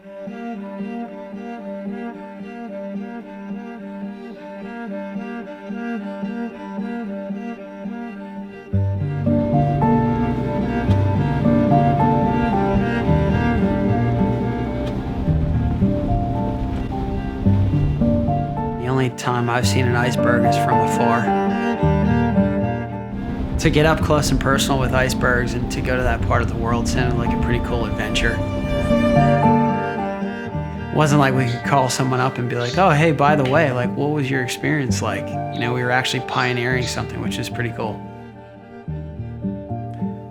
The only time I've seen an iceberg is from afar. To get up close and personal with icebergs and to go to that part of the world sounded like a pretty cool adventure. It wasn't like we could call someone up and be like, oh, hey, by the way, like, what was your experience like? You know, we were actually pioneering something, which is pretty cool.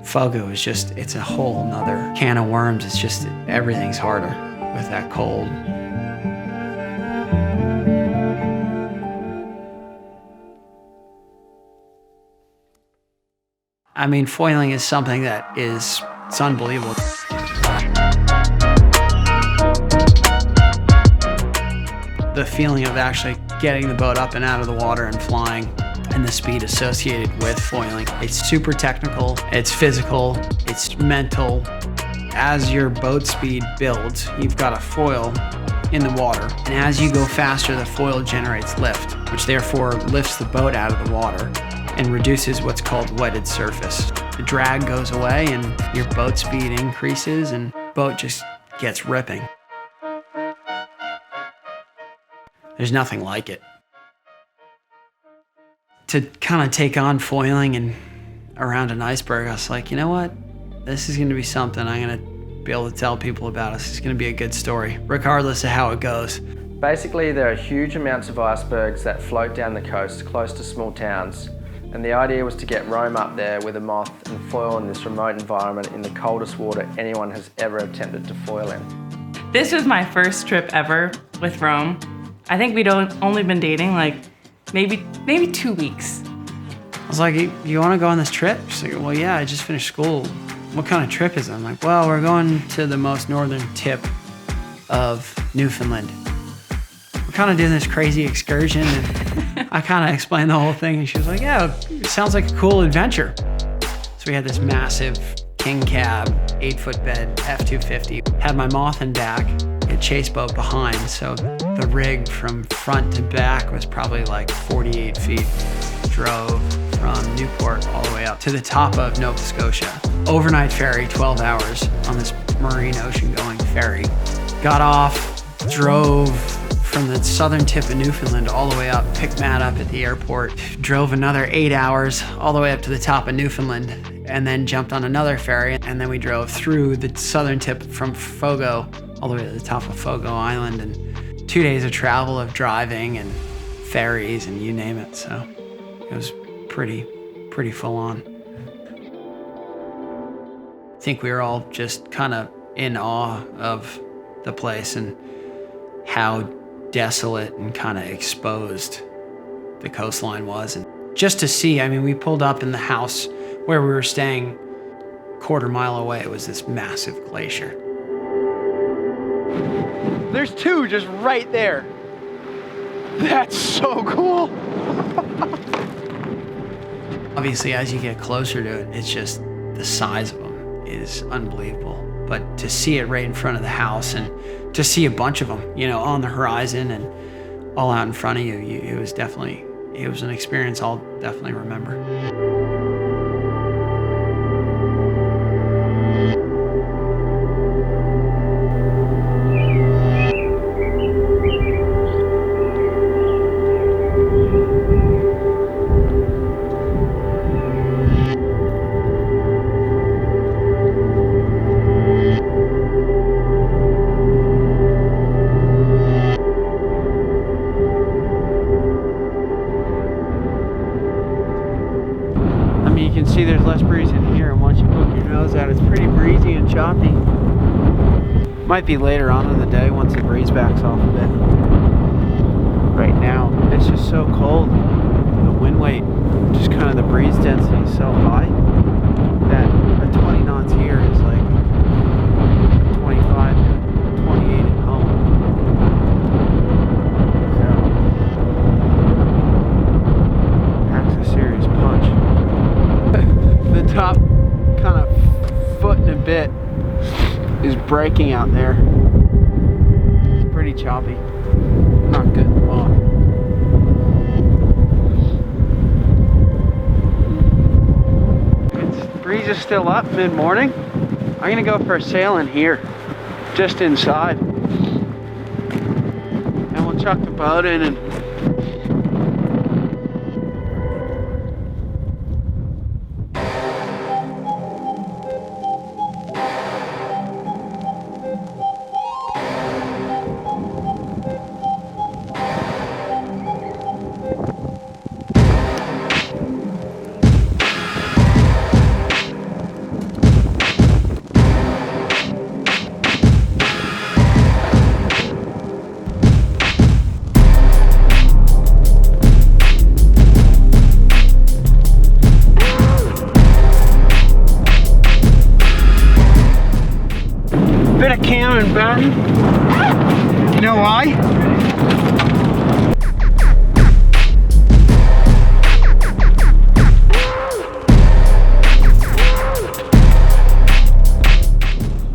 Fogo is just, it's a whole nother can of worms. It's just, everything's harder with that cold. I mean, foiling is something that it's unbelievable. The feeling of actually getting the boat up and out of the water and flying and the speed associated with foiling. It's super technical, it's physical, it's mental. As your boat speed builds, you've got a foil in the water. And as you go faster, the foil generates lift, which therefore lifts the boat out of the water and reduces what's called wetted surface. The drag goes away and your boat speed increases and boat just gets ripping. There's nothing like it. To kind of take on foiling and around an iceberg, I was like, you know what? This is gonna be something I'm gonna be able to tell people about. This is gonna be a good story, regardless of how it goes. Basically, there are huge amounts of icebergs that float down the coast close to small towns. And the idea was to get Rome up there with a moth and foil in this remote environment in the coldest water anyone has ever attempted to foil in. This was my first trip ever with Rome. I think we'd only been dating like maybe 2 weeks. I was like, you wanna go on this trip? She's like, well, yeah, I just finished school. What kind of trip is it? I'm like, well, we're going to the most northern tip of Newfoundland. We're kind of doing this crazy excursion, and I kind of explained the whole thing, and she was like, yeah, it sounds like a cool adventure. So we had this massive king cab, 8-foot bed, F-250. Had my moth in back, a chase boat behind, so the rig from front to back was probably like 48 feet. Drove from Newport all the way up to the top of Nova Scotia. Overnight ferry, 12 hours on this marine ocean going ferry. Got off, drove from the southern tip of Newfoundland all the way up, picked Matt up at the airport, drove another 8 hours all the way up to the top of Newfoundland, and then jumped on another ferry, and then we drove through the southern tip from Fogo all the way to the top of Fogo Island, and 2 days of travel of driving and ferries and you name it. So it was pretty full on. I think we were all just kind of in awe of the place and how desolate and kind of exposed the coastline was. And just to see, I mean, we pulled up in the house where we were staying, quarter mile away, it was this massive glacier. There's two just right there. That's so cool. Obviously, as you get closer to it, it's just the size of them is unbelievable. But to see it right in front of the house and to see a bunch of them, you know, on the horizon and all out in front of you, it was an experience I'll definitely remember. You can see there's less breeze in here, and once you poke your nose out, it's pretty breezy and choppy. Might be later on in the day once the breeze backs off a bit. Right now, it's just so cold. The wind weight, just kind of the breeze density is so high that a 20 knots here is like 25 to 28 at home. So, packs a serious punch. The top kind of foot and a bit is breaking out there. pretty choppy. Not good at all. Breeze is still up mid-morning. I'm gonna go for a sail in here, just inside. And we'll chuck the boat in and bit of cam and batten. You know why?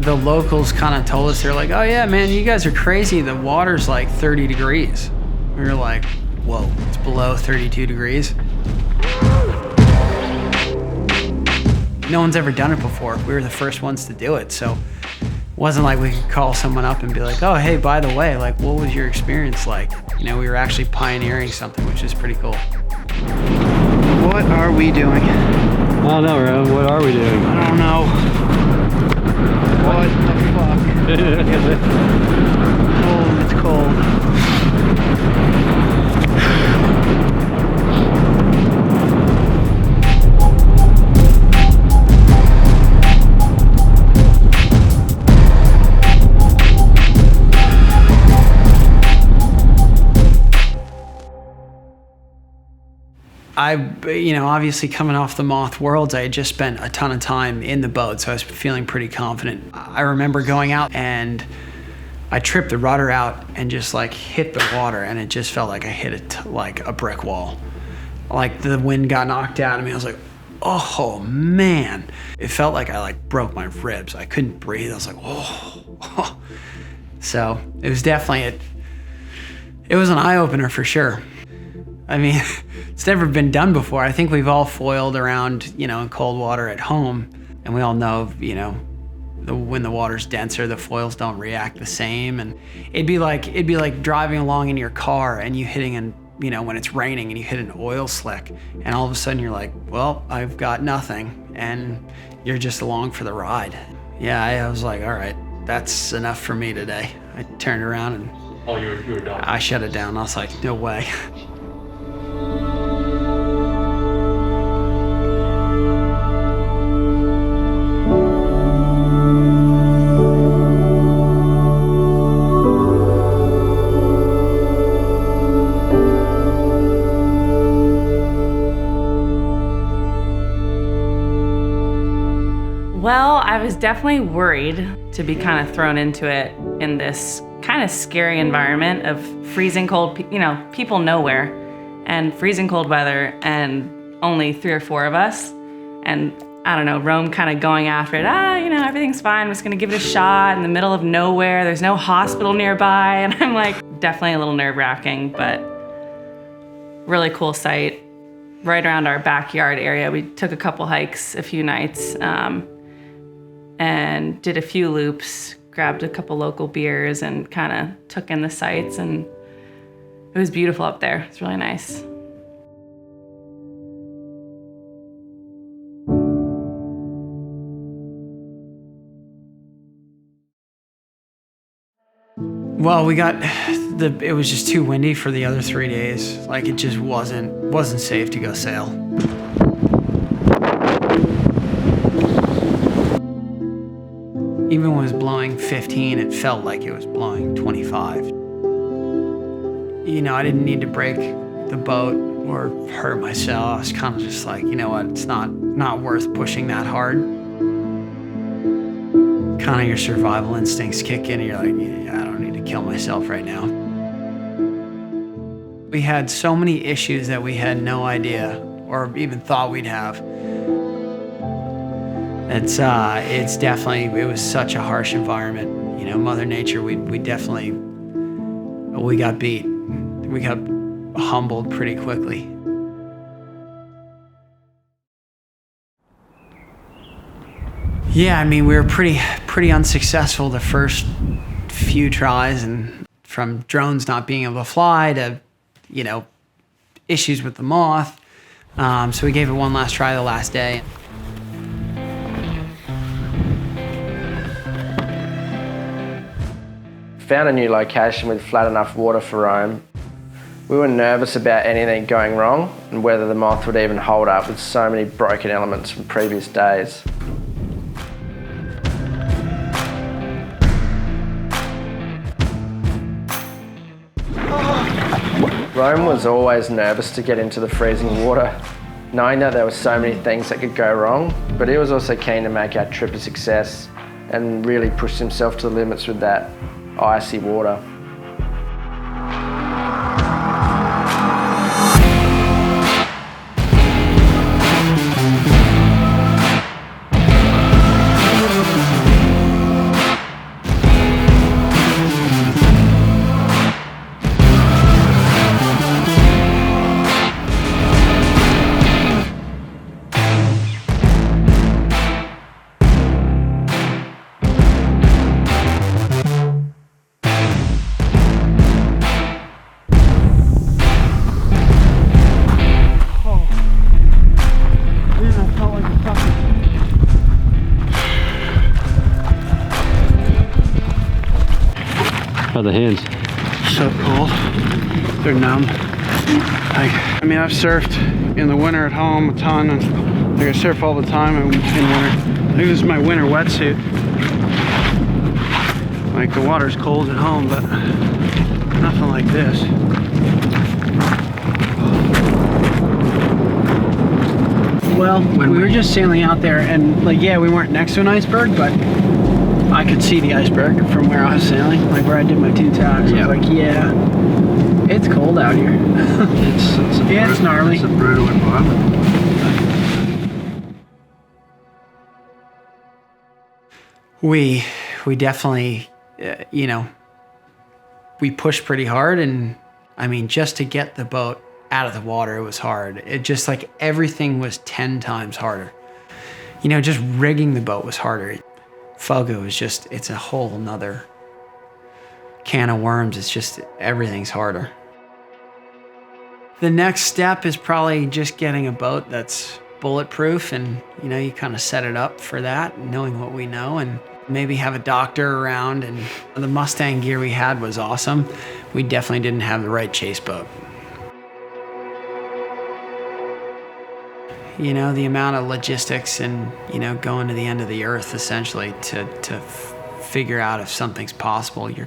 The locals kind of told us, they're like, oh yeah, man, you guys are crazy. The water's like 30 degrees. We were like, whoa, it's below 32 degrees. No one's ever done it before. We were the first ones to do it. So it wasn't like we could call someone up and be like, oh, hey, by the way, like, what was your experience like? You know, we were actually pioneering something, which is pretty cool. What are we doing? I don't know, Ron. What are we doing? I don't know. What the fuck? Oh, it's cold. You know, obviously coming off the Moth Worlds, I had just spent a ton of time in the boat, so I was feeling pretty confident. I remember going out and I tripped the rudder out and just like hit the water, and it just felt like I hit it like a brick wall. Like the wind got knocked out of me. I was like, oh man. It felt like I like broke my ribs. I couldn't breathe. I was like, oh. So it was definitely, it was an eye-opener for sure. I mean, it's never been done before. I think we've all foiled around, you know, in cold water at home, and we all know, you know, when the water's denser, the foils don't react the same. And it'd be like driving along in your car and you hitting an, you know, when it's raining and you hit an oil slick, and all of a sudden you're like, well, I've got nothing, and you're just along for the ride. Yeah, I was like, all right, that's enough for me today. I turned around and you were done. I shut it down. I was like, no way. Well, I was definitely worried to be kind of thrown into it in this kind of scary environment of freezing cold, you know, people nowhere, and freezing cold weather, and only 3 or 4 of us. And I don't know, Rome kind of going after it. You know, everything's fine. I'm just gonna give it a shot in the middle of nowhere. There's no hospital nearby. And I'm like, definitely a little nerve-wracking, but really cool site. Right around our backyard area. We took a couple hikes a few nights, and did a few loops, grabbed a couple local beers, and kind of took in the sights, and it was beautiful up there. It's really nice. Well, it was just too windy for the other 3 days. Like, it just wasn't safe to go sail. Even when it was blowing 15, it felt like it was blowing 25. You know, I didn't need to break the boat or hurt myself. I was kind of just like, you know what, it's not worth pushing that hard. Kind of your survival instincts kick in and you're like, yeah, I don't need to kill myself right now. We had so many issues that we had no idea or even thought we'd have. It's definitely, it was such a harsh environment. You know, Mother Nature, we definitely we got beat. We got humbled pretty quickly. Yeah, I mean, we were pretty unsuccessful the first few tries, and from drones not being able to fly to, issues with the moth. So we gave it one last try the last day. Found a new location with flat enough water for Rome. We were nervous about anything going wrong and whether the moth would even hold up with so many broken elements from previous days. Rome was always nervous to get into the freezing water, knowing that there were so many things that could go wrong, but he was also keen to make our trip a success and really pushed himself to the limits with that icy water. How are the hands? So cold. They're numb. I mean, I've surfed in the winter at home a ton, and I surf all the time in winter. I think this is my winter wetsuit. Like, the water's cold at home, but nothing like this. Well, we were just sailing out there, and we weren't next to an iceberg, but I could see the iceberg from where I was sailing, like where I did my 2 tags. I was like, yeah, it's cold out here. It's gnarly. It's a brutal environment. We definitely, we pushed pretty hard, and I mean, just to get the boat out of the water, it was hard. It just everything was 10 times harder. Just rigging the boat was harder. Fogo is it's a whole nother can of worms. It's just, everything's harder. The next step is probably just getting a boat that's bulletproof, and you kind of set it up for that, knowing what we know, and maybe have a doctor around. And the Mustang gear we had was awesome. We definitely didn't have the right chase boat. The amount of logistics and, going to the end of the earth essentially to figure out if something's possible. You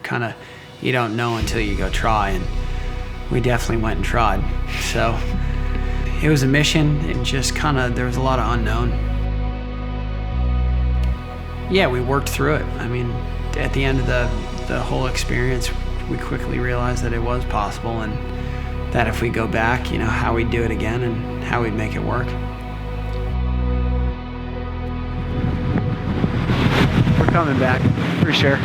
don't know until you go try, and we definitely went and tried. So it was a mission, and just there was a lot of unknown. Yeah, we worked through it. I mean, at the end of the whole experience, we quickly realized that it was possible, and that if we go back, how we'd do it again and how we'd make it work. We're coming back, for sure.